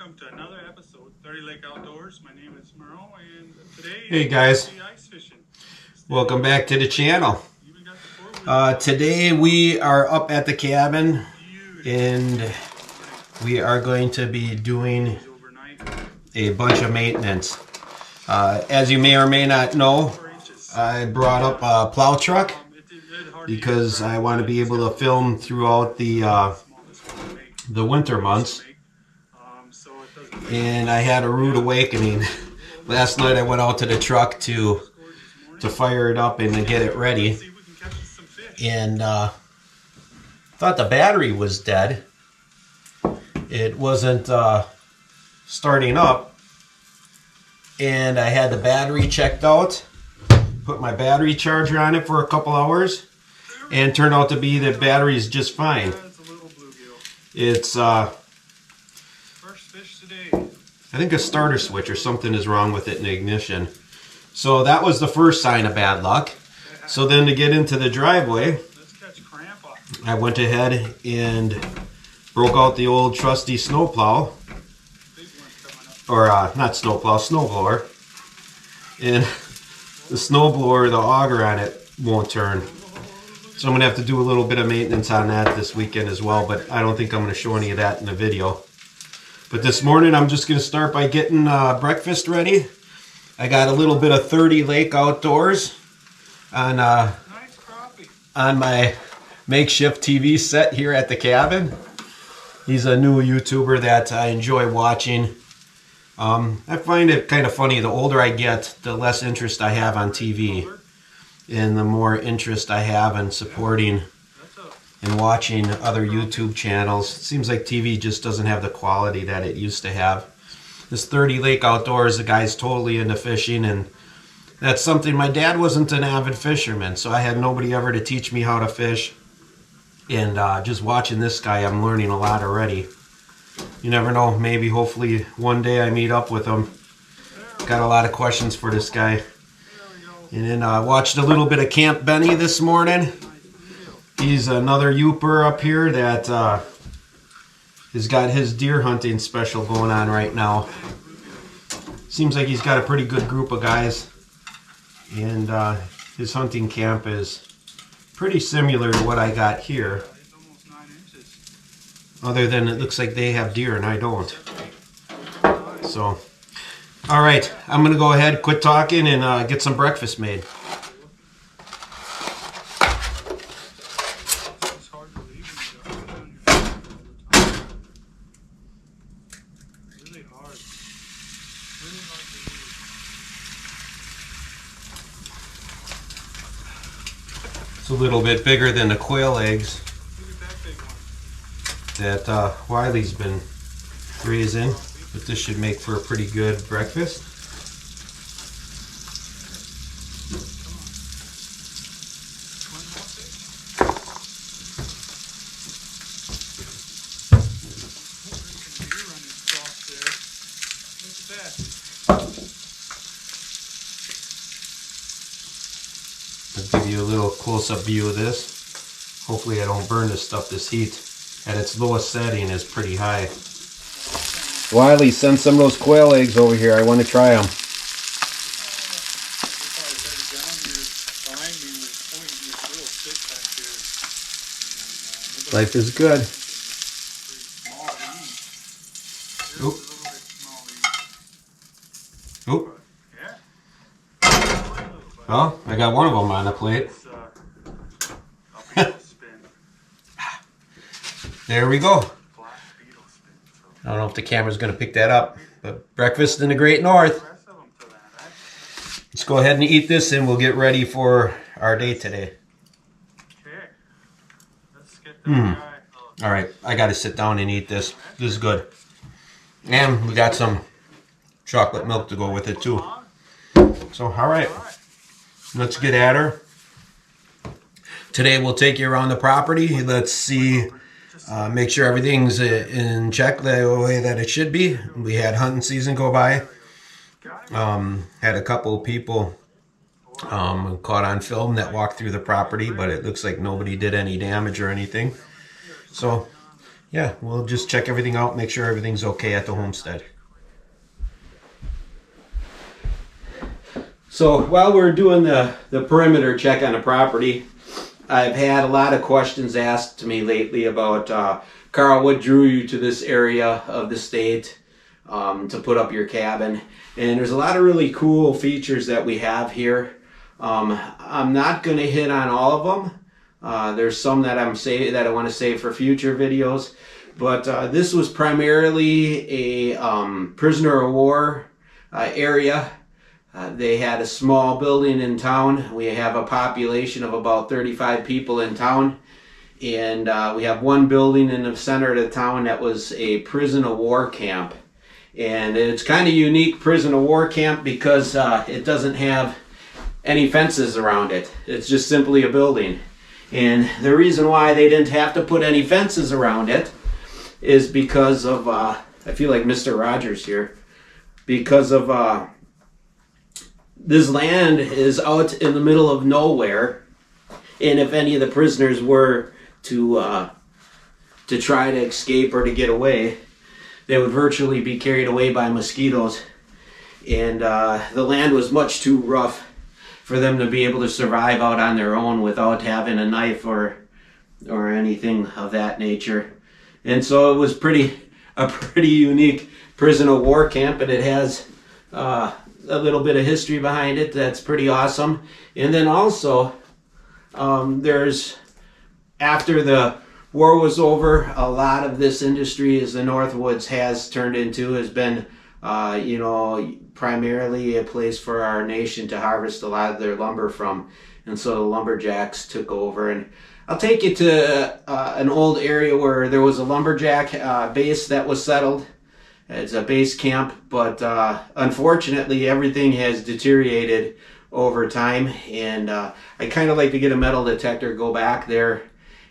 welcome to another episode, 30 Lake Outdoors. My name is Merle, and today hey guys, ice fishing. welcome back to the channel. Today we are up at the cabin and we are going to be doing a bunch of maintenance. As you may or may not know, I brought up a plow truck because I want to be able to film throughout the winter months. And I had a rude awakening. Last night I went out to the truck to fire it up and to get it ready. And thought the battery was dead. It wasn't starting up. And I had the battery checked out. Put my battery charger on it for a couple hours. And turned out to be the battery is just fine. It's I think a starter switch or something is wrong with it in the ignition. So that was the first sign of bad luck. So then to get into the driveway, I went ahead and broke out the old trusty snowplow. Or not snowplow, snowblower. And the snowblower, the auger on it won't turn. So I'm going to have to do a little bit of maintenance on that this weekend as well, but I don't think I'm going to show any of that in the video. But this morning I'm just going to start by getting breakfast ready. I got a little bit of 30 Lake Outdoors on my makeshift TV set here at the cabin. He's a new YouTuber that I enjoy watching. I find it kind of funny, the older I get, the less interest I have on TV. And the more interest I have in supporting and watching other YouTube channels. It seems like TV just doesn't have the quality that it used to have. This 30 Lake Outdoors, the guy's totally into fishing, and that's something. My dad wasn't an avid fisherman, so I had nobody ever to teach me how to fish. And just watching this guy, I'm learning a lot already. You never know, maybe hopefully one day I meet up with him. Got a lot of questions for this guy. And then I watched a little bit of Camp Benny this morning. He's another Youper up here that has got his deer hunting special going on right now. Seems like he's got a pretty good group of guys. And his hunting camp is pretty similar to what I got here. Other than it looks like they have deer and I don't. So, alright, I'm going to go ahead, quit talking, and get some breakfast made. It's a little bit bigger than the quail eggs that Wiley's been raising, but this should make for a pretty good breakfast. I'll give you a little close-up view of this. Hopefully I don't burn this stuff. This heat at its lowest setting is pretty high. Wiley, send some of those quail eggs over here. I want to try them. Life is good. Oop. Oop. Well, I got one of them on the plate. There we go. I don't know if the camera's going to pick that up, but breakfast in the Great North. Let's go ahead and eat this and we'll get ready for our day today. Alright, I got to sit down and eat this. This is good. And we got some chocolate milk to go with it too. So, alright. Let's get at her. Today we'll take you around the property. Let's see, make sure everything's in check the way that it should be. We had hunting season go by. Had a couple of people caught on film that walked through the property, but it looks like nobody did any damage or anything. So yeah, we'll just check everything out, make sure everything's okay at the homestead. So while we're doing the perimeter check on the property, I've had a lot of questions asked to me lately about, Carl, what drew you to this area of the state to put up your cabin? And there's a lot of really cool features that we have here. I'm not going to hit on all of them. There's some that I want to save for future videos. But this was primarily a prisoner of war area. They had a small building in town. We have a population of about 35 people in town. And we have one building in the center of the town that was a prison of war camp. And it's kind of unique prison of war camp because it doesn't have any fences around it. It's just simply a building. And the reason why they didn't have to put any fences around it is because of, I feel like Mr. Rogers here, because of this land is out in the middle of nowhere, and if any of the prisoners were to try to escape or to get away, they would virtually be carried away by mosquitoes. And the land was much too rough for them to be able to survive out on their own without having a knife or anything of that nature. And so it was a pretty unique prison of war camp, and it has a little bit of history behind it that's pretty awesome. And then also there's, after the war was over, a lot of this industry, as the Northwoods has turned into, has been primarily a place for our nation to harvest a lot of their lumber from. And so the lumberjacks took over. And I'll take you to an old area where there was a lumberjack base that was settled. It's a base camp, but unfortunately everything has deteriorated over time, and I kind of like to get a metal detector, go back there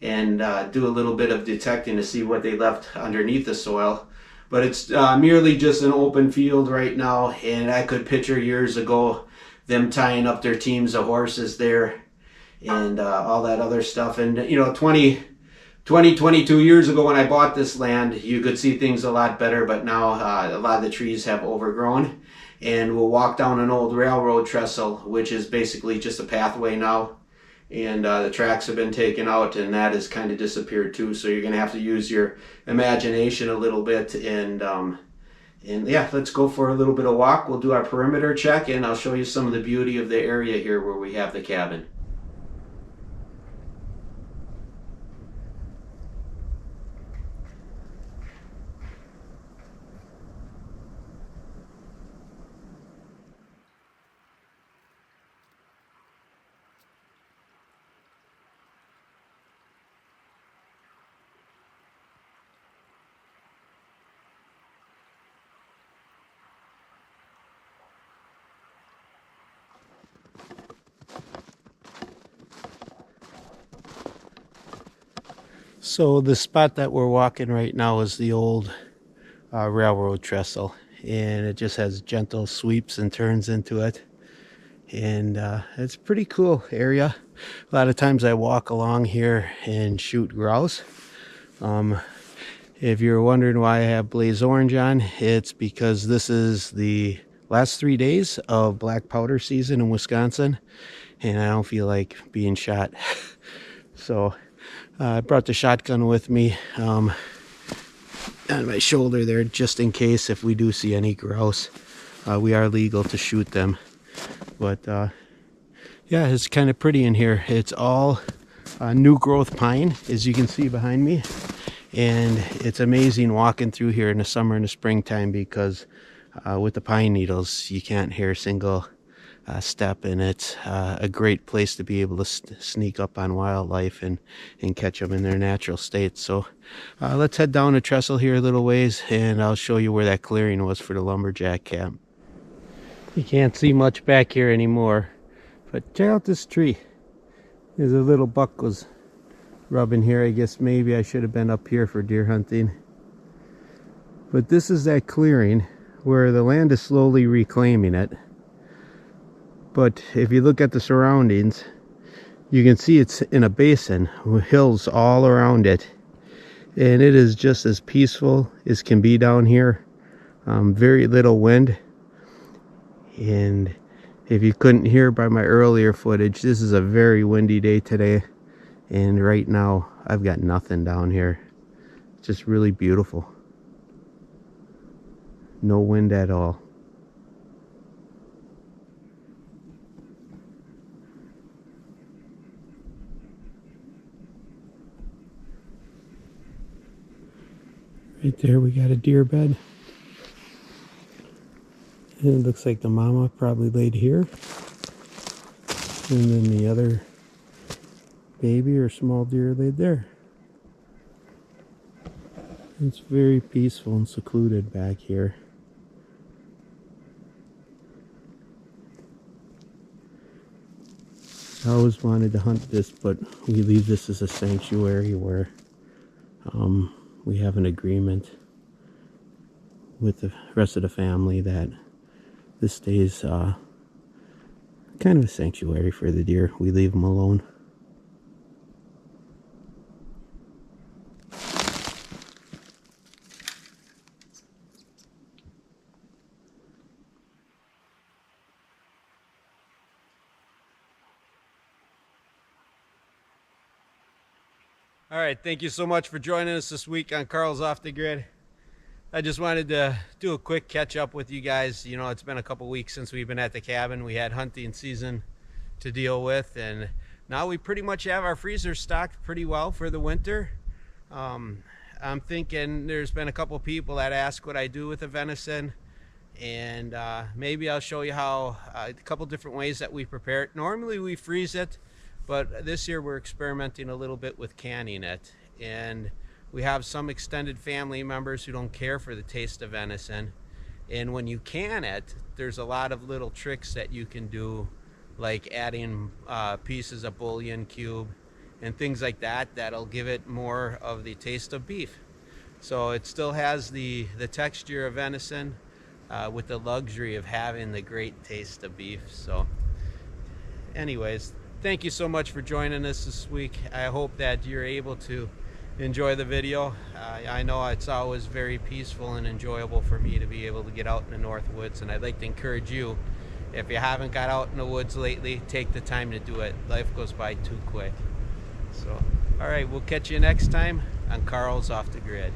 and do a little bit of detecting to see what they left underneath the soil. But it's merely just an open field right now, and I could picture years ago them tying up their teams of horses there and all that other stuff. And 22 years ago when I bought this land, you could see things a lot better, but now a lot of the trees have overgrown. And we'll walk down an old railroad trestle, which is basically just a pathway now. And the tracks have been taken out, and that has kind of disappeared too. So you're going to have to use your imagination a little bit. And yeah, let's go for a little bit of walk. We'll do our perimeter check, and I'll show you some of the beauty of the area here where we have the cabin. So the spot that we're walking right now is the old railroad trestle, and it just has gentle sweeps and turns into it, and it's a pretty cool area. A lot of times I walk along here and shoot grouse. If you're wondering why I have blaze orange on, it's because this is the last 3 days of black powder season in Wisconsin, and I don't feel like being shot. So I brought the shotgun with me on my shoulder there, just in case if we do see any grouse. We are legal to shoot them. But yeah, it's kind of pretty in here. It's all new growth pine, as you can see behind me. And it's amazing walking through here in the summer and the springtime, because with the pine needles, you can't hear a single step, and it's a great place to be able to sneak up on wildlife and catch them in their natural state. So let's head down the trestle here a little ways, and I'll show you where that clearing was for the lumberjack camp. You can't see much back here anymore, but check out this tree. There's a little buck was rubbing here. I guess maybe I should have been up here for deer hunting. But this is that clearing where the land is slowly reclaiming it. But if you look at the surroundings, you can see it's in a basin with hills all around it. and it is just as peaceful as can be down here. Very little wind, and if you couldn't hear by my earlier footage, this is a very windy day today, and right now I've got nothing down here. It's just really beautiful. No wind at all. Right there we got a deer bed. And it looks like the mama probably laid here. And then the other baby or small deer laid there. It's very peaceful and secluded back here. I always wanted to hunt this, but we leave this as a sanctuary where we have an agreement with the rest of the family that this stays kind of a sanctuary for the deer. We leave them alone. All right, thank you so much for joining us this week on Carl's Off the Grid. I just wanted to do a quick catch up with you guys. You know, it's been a couple weeks since we've been at the cabin. We had hunting season to deal with, and now we pretty much have our freezer stocked pretty well for the winter. I'm thinking there's been a couple people that ask what I do with the venison, and maybe I'll show you how a couple different ways that we prepare it. Normally we freeze it, but this year we're experimenting a little bit with canning it, and we have some extended family members who don't care for the taste of venison, and when you can it, there's a lot of little tricks that you can do, like adding pieces of bouillon cube and things like that, that'll give it more of the taste of beef. So it still has the texture of venison with the luxury of having the great taste of beef. So anyways, thank you so much for joining us this week. I hope that you're able to enjoy the video. I know it's always very peaceful and enjoyable for me to be able to get out in the North Woods, and I'd like to encourage you, if you haven't got out in the woods lately, take the time to do it. Life goes by too quick. So, all right, we'll catch you next time on Carl's Off the Grid.